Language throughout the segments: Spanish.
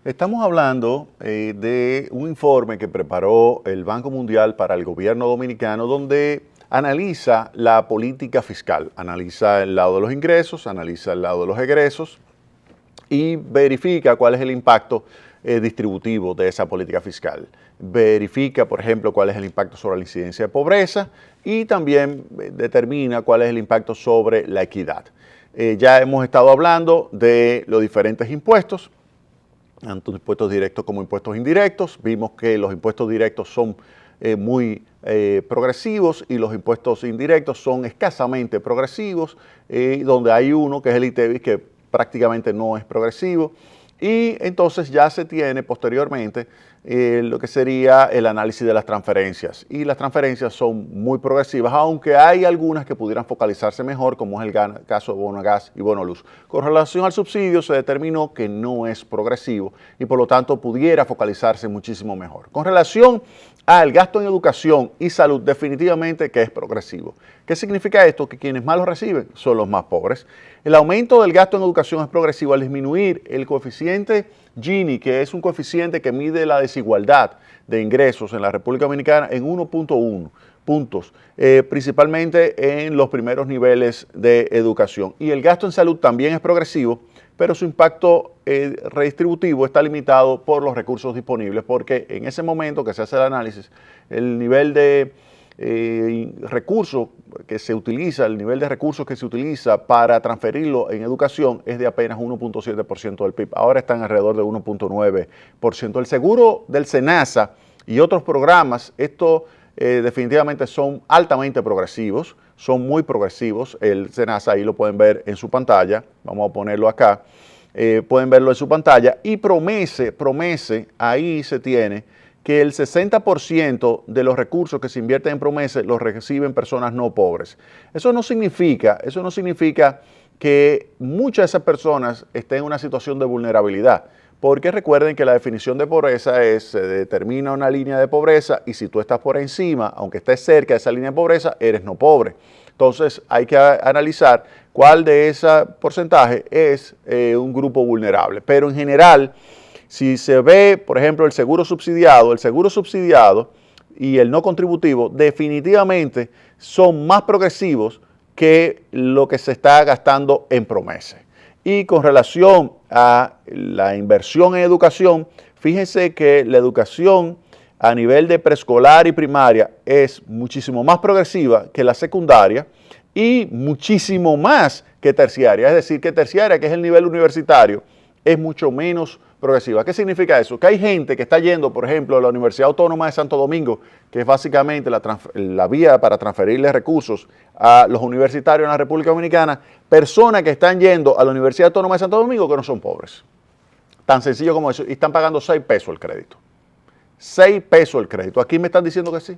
Estamos hablando de un informe que preparó el Banco Mundial para el gobierno dominicano, donde analiza la política fiscal, analiza el lado de los ingresos, analiza el lado de los egresos y verifica cuál es el impacto distributivo de esa política fiscal. Verifica, por ejemplo, cuál es el impacto sobre la incidencia de pobreza y también determina cuál es el impacto sobre la equidad. Ya hemos estado hablando de los diferentes impuestos, tanto impuestos directos como impuestos indirectos. Vimos que los impuestos directos son muy progresivos y los impuestos indirectos son escasamente progresivos, donde hay uno que es el ITEVIS que prácticamente no es progresivo. Y entonces ya se tiene posteriormente lo que sería el análisis de las transferencias. Y las transferencias son muy progresivas, aunque hay algunas que pudieran focalizarse mejor, como es el caso de bono gas y bono luz. Con relación al subsidio se determinó que no es progresivo y por lo tanto pudiera focalizarse muchísimo mejor. Con relación al gasto en educación y salud, definitivamente que es progresivo. ¿Qué significa esto? Que quienes más lo reciben son los más pobres. El aumento del gasto en educación es progresivo al disminuir el coeficiente Gini, que es un coeficiente que mide la desigualdad de ingresos en la República Dominicana en 1.1 puntos, principalmente en los primeros niveles de educación. Y el gasto en salud también es progresivo, pero su impacto redistributivo está limitado por los recursos disponibles, porque en ese momento que se hace el análisis, el nivel de recursos que se utiliza, el nivel de recursos que se utiliza para transferirlo en educación es de apenas 1.7% del PIB. Ahora están alrededor de 1.9%. El seguro del SENASA y otros programas, estos definitivamente son altamente progresivos, son muy progresivos. El SENASA ahí lo pueden ver en su pantalla, vamos a ponerlo acá, pueden verlo en su pantalla y promese, ahí se tiene que el 60% de los recursos que se invierten en Promese los reciben personas no pobres. Eso no significa que muchas de esas personas estén en una situación de vulnerabilidad, porque recuerden que la definición de pobreza es, se determina una línea de pobreza y si tú estás por encima, aunque estés cerca de esa línea de pobreza, eres no pobre. Entonces hay que analizar cuál de ese porcentaje es un grupo vulnerable. Pero en general, si se ve, por ejemplo, el seguro subsidiado y el no contributivo definitivamente son más progresivos que lo que se está gastando en Promese. Y con relación a la inversión en educación, fíjense que la educación a nivel de preescolar y primaria es muchísimo más progresiva que la secundaria y muchísimo más que terciaria. Es decir, que terciaria, que es el nivel universitario, es mucho menos progresiva. ¿Qué significa eso? Que hay gente que está yendo, por ejemplo, a la Universidad Autónoma de Santo Domingo, que es básicamente la vía para transferirle recursos a los universitarios en la República Dominicana, personas que están yendo a la Universidad Autónoma de Santo Domingo que no son pobres. Tan sencillo como eso. Y están pagando 6 pesos el crédito. 6 pesos el crédito. Aquí me están diciendo que sí.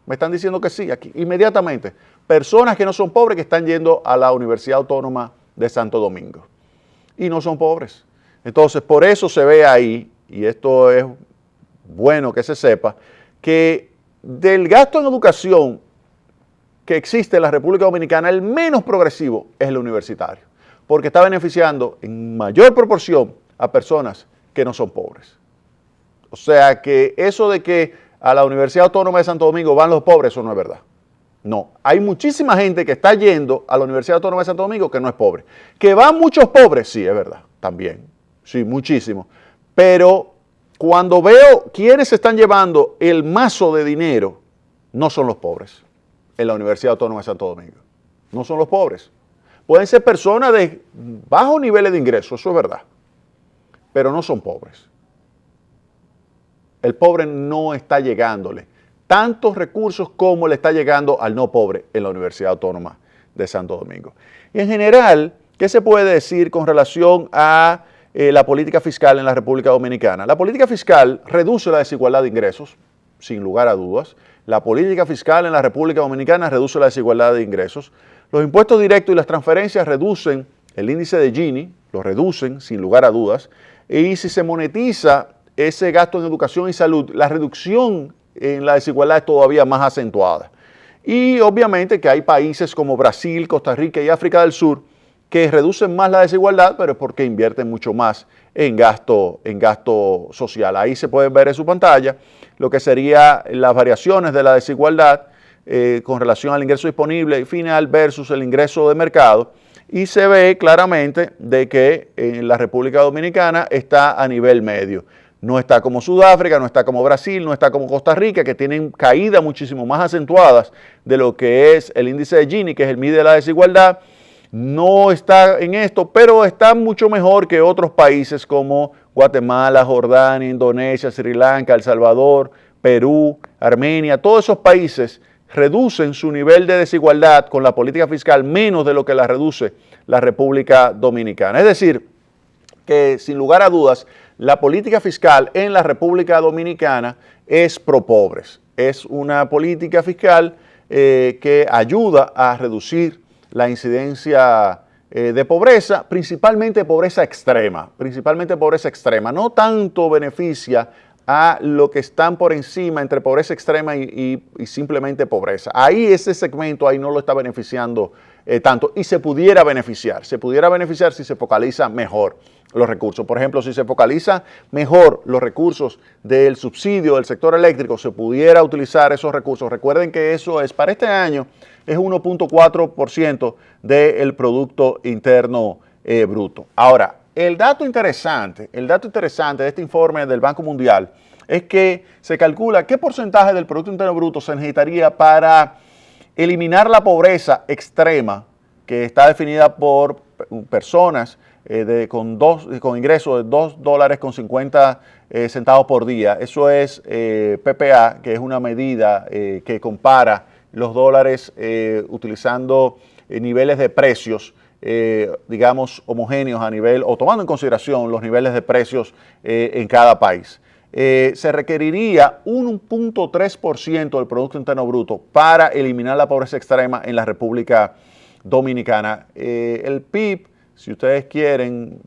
Me están diciendo que sí, aquí inmediatamente. Personas que no son pobres que están yendo a la Universidad Autónoma de Santo Domingo. Y no son pobres. Entonces, por eso se ve ahí, y esto es bueno que se sepa, que del gasto en educación que existe en la República Dominicana, el menos progresivo es el universitario, porque está beneficiando en mayor proporción a personas que no son pobres. O sea que eso de que a la Universidad Autónoma de Santo Domingo van los pobres, eso no es verdad. No, hay muchísima gente que está yendo a la Universidad Autónoma de Santo Domingo que no es pobre. Que van muchos pobres, sí, es verdad, también. Sí, muchísimo. Pero cuando veo quiénes se están llevando el mazo de dinero, no son los pobres en la Universidad Autónoma de Santo Domingo. No son los pobres. Pueden ser personas de bajos niveles de ingresos, eso es verdad. Pero no son pobres. El pobre no está llegándole tantos recursos como le está llegando al no pobre en la Universidad Autónoma de Santo Domingo. Y en general, ¿qué se puede decir con relación a la política fiscal en la República Dominicana? La política fiscal reduce la desigualdad de ingresos, sin lugar a dudas. La política fiscal en la República Dominicana reduce la desigualdad de ingresos. Los impuestos directos y las transferencias reducen el índice de Gini, lo reducen, sin lugar a dudas. Y si se monetiza ese gasto en educación y salud, la reducción en la desigualdad es todavía más acentuada. Y obviamente que hay países como Brasil, Costa Rica y África del Sur que reducen más la desigualdad, pero es porque invierten mucho más en gasto social. Ahí se puede ver en su pantalla lo que serían las variaciones de la desigualdad con relación al ingreso disponible final versus el ingreso de mercado, y se ve claramente de que en la República Dominicana está a nivel medio. No está como Sudáfrica, no está como Brasil, no está como Costa Rica, que tienen caídas muchísimo más acentuadas de lo que es el índice de Gini, que es el mide de la desigualdad. No está en esto, pero está mucho mejor que otros países como Guatemala, Jordania, Indonesia, Sri Lanka, El Salvador, Perú, Armenia. Todos esos países reducen su nivel de desigualdad con la política fiscal menos de lo que la reduce la República Dominicana. Es decir, que sin lugar a dudas, la política fiscal en la República Dominicana es pro pobres. Es una política fiscal que ayuda a reducir la incidencia de pobreza, principalmente pobreza extrema, no tanto beneficia a lo que están por encima entre pobreza extrema y simplemente pobreza. Ahí ese segmento ahí no lo está beneficiando tanto, y se pudiera beneficiar si se focaliza mejor los recursos. Por ejemplo, si se focaliza mejor los recursos del subsidio del sector eléctrico, se pudiera utilizar esos recursos. Recuerden que eso es, para este año, es 1.4% del Producto Interno Bruto. Ahora, el dato interesante de este informe del Banco Mundial es que se calcula qué porcentaje del Producto Interno Bruto se necesitaría para eliminar la pobreza extrema, que está definida por personas con ingresos de $2.50 por día. Eso es PPA, que es una medida que compara los dólares utilizando niveles de precios, digamos, homogéneos a nivel, o tomando en consideración los niveles de precios en cada país. Se requeriría un 1.3% del Producto Interno Bruto para eliminar la pobreza extrema en la República Dominicana. El PIB, si ustedes quieren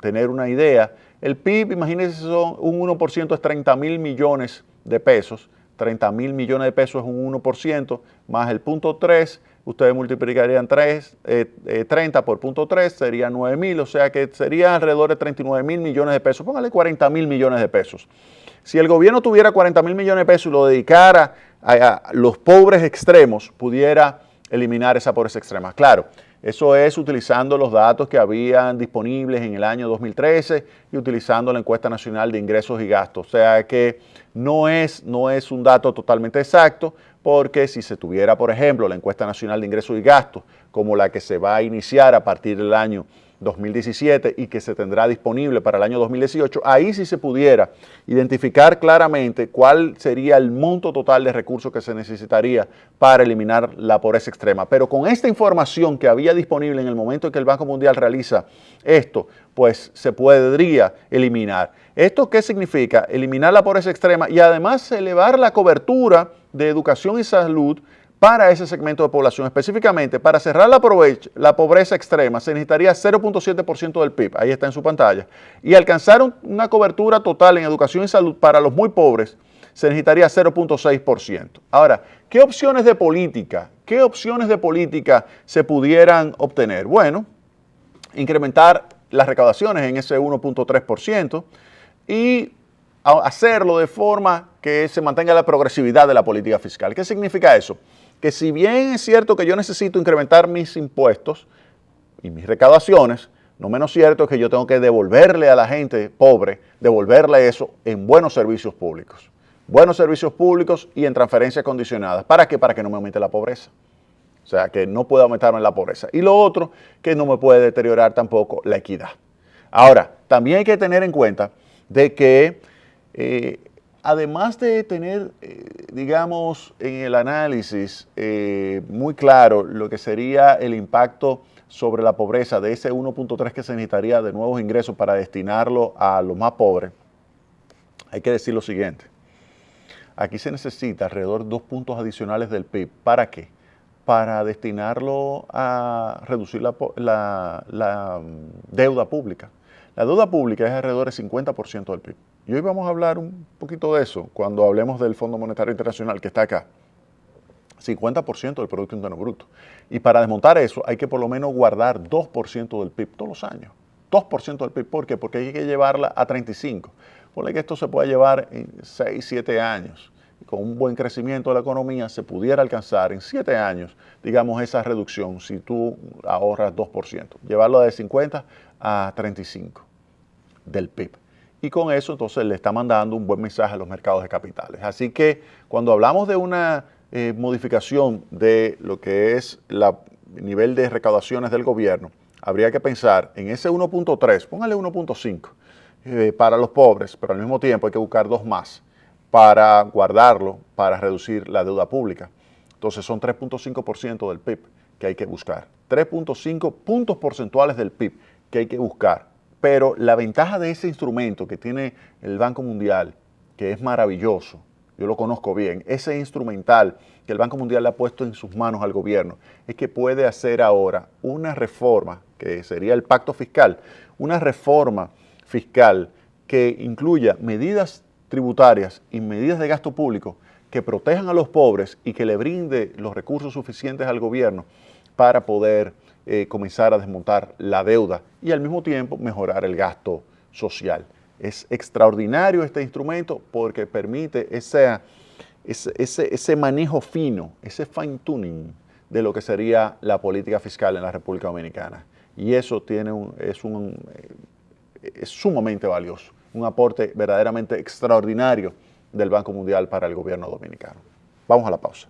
tener una idea, el PIB, imagínense, son un 1% es 30 mil millones de pesos. 30 mil millones de pesos es un 1%, más el 0.3, ustedes multiplicarían 30 por 0.3, sería 9 mil, o sea que sería alrededor de 39 mil millones de pesos. Póngale 40 mil millones de pesos. Si el gobierno tuviera 40 mil millones de pesos y lo dedicara a los pobres extremos, pudiera eliminar esa pobreza extrema. Claro, eso es utilizando los datos que habían disponibles en el año 2013 y utilizando la encuesta nacional de ingresos y gastos. O sea que no es un dato totalmente exacto, porque si se tuviera, por ejemplo, la encuesta nacional de ingresos y gastos, como la que se va a iniciar a partir del año 2017 y que se tendrá disponible para el año 2018, ahí sí se pudiera identificar claramente cuál sería el monto total de recursos que se necesitaría para eliminar la pobreza extrema. Pero con esta información que había disponible en el momento en que el Banco Mundial realiza esto, pues se podría eliminar. ¿Esto qué significa? Eliminar la pobreza extrema y además elevar la cobertura de educación y salud para ese segmento de población. Específicamente, para cerrar la pobreza extrema se necesitaría 0.7% del PIB, ahí está en su pantalla, y alcanzar una cobertura total en educación y salud para los muy pobres se necesitaría 0.6%. Ahora, ¿qué opciones de política se pudieran obtener? Bueno, incrementar las recaudaciones en ese 1.3% y hacerlo de forma que se mantenga la progresividad de la política fiscal. ¿Qué significa eso? Que si bien es cierto que yo necesito incrementar mis impuestos y mis recaudaciones, no menos cierto es que yo tengo que devolverle a la gente pobre, devolverle eso en buenos servicios públicos. Buenos servicios públicos y en transferencias condicionadas. ¿Para qué? Para que no me aumente la pobreza. O sea, que no pueda aumentarme la pobreza. Y lo otro, que no me puede deteriorar tampoco la equidad. Ahora, también hay que tener en cuenta de que además de tener, digamos, en el análisis muy claro lo que sería el impacto sobre la pobreza de ese 1.3 que se necesitaría de nuevos ingresos para destinarlo a los más pobres, hay que decir lo siguiente. Aquí se necesita alrededor de 2 puntos adicionales del PIB. ¿Para qué? Para destinarlo a reducir la deuda pública. La deuda pública es alrededor del 50% del PIB. Y hoy vamos a hablar un poquito de eso cuando hablemos del Fondo Monetario Internacional que está acá. 50% del Producto Interno Bruto. Y para desmontar eso hay que por lo menos guardar 2% del PIB todos los años. 2% del PIB, ¿por qué? Porque hay que llevarla a 35. Ponle que esto se pueda llevar en 6, 7 años. Y con un buen crecimiento de la economía se pudiera alcanzar en 7 años, digamos, esa reducción si tú ahorras 2%. Llevarlo de 50 a 35 del PIB. Y con eso entonces le está mandando un buen mensaje a los mercados de capitales. Así que cuando hablamos de una modificación de lo que es el nivel de recaudaciones del gobierno, habría que pensar en ese 1.3, póngale 1.5 para los pobres, pero al mismo tiempo hay que buscar 2 más para guardarlo, para reducir la deuda pública. Entonces son 3.5% del PIB que hay que buscar. 3.5 puntos porcentuales del PIB que hay que buscar. Pero la ventaja de ese instrumento que tiene el Banco Mundial, que es maravilloso, yo lo conozco bien, ese instrumental que el Banco Mundial le ha puesto en sus manos al gobierno, es que puede hacer ahora una reforma, que sería el pacto fiscal, una reforma fiscal que incluya medidas tributarias y medidas de gasto público que protejan a los pobres y que le brinde los recursos suficientes al gobierno para poder comenzar a desmontar la deuda y al mismo tiempo mejorar el gasto social. Es extraordinario este instrumento porque permite ese manejo fino, ese fine tuning de lo que sería la política fiscal en la República Dominicana. Y eso es sumamente valioso, un aporte verdaderamente extraordinario del Banco Mundial para el gobierno dominicano. Vamos a la pausa.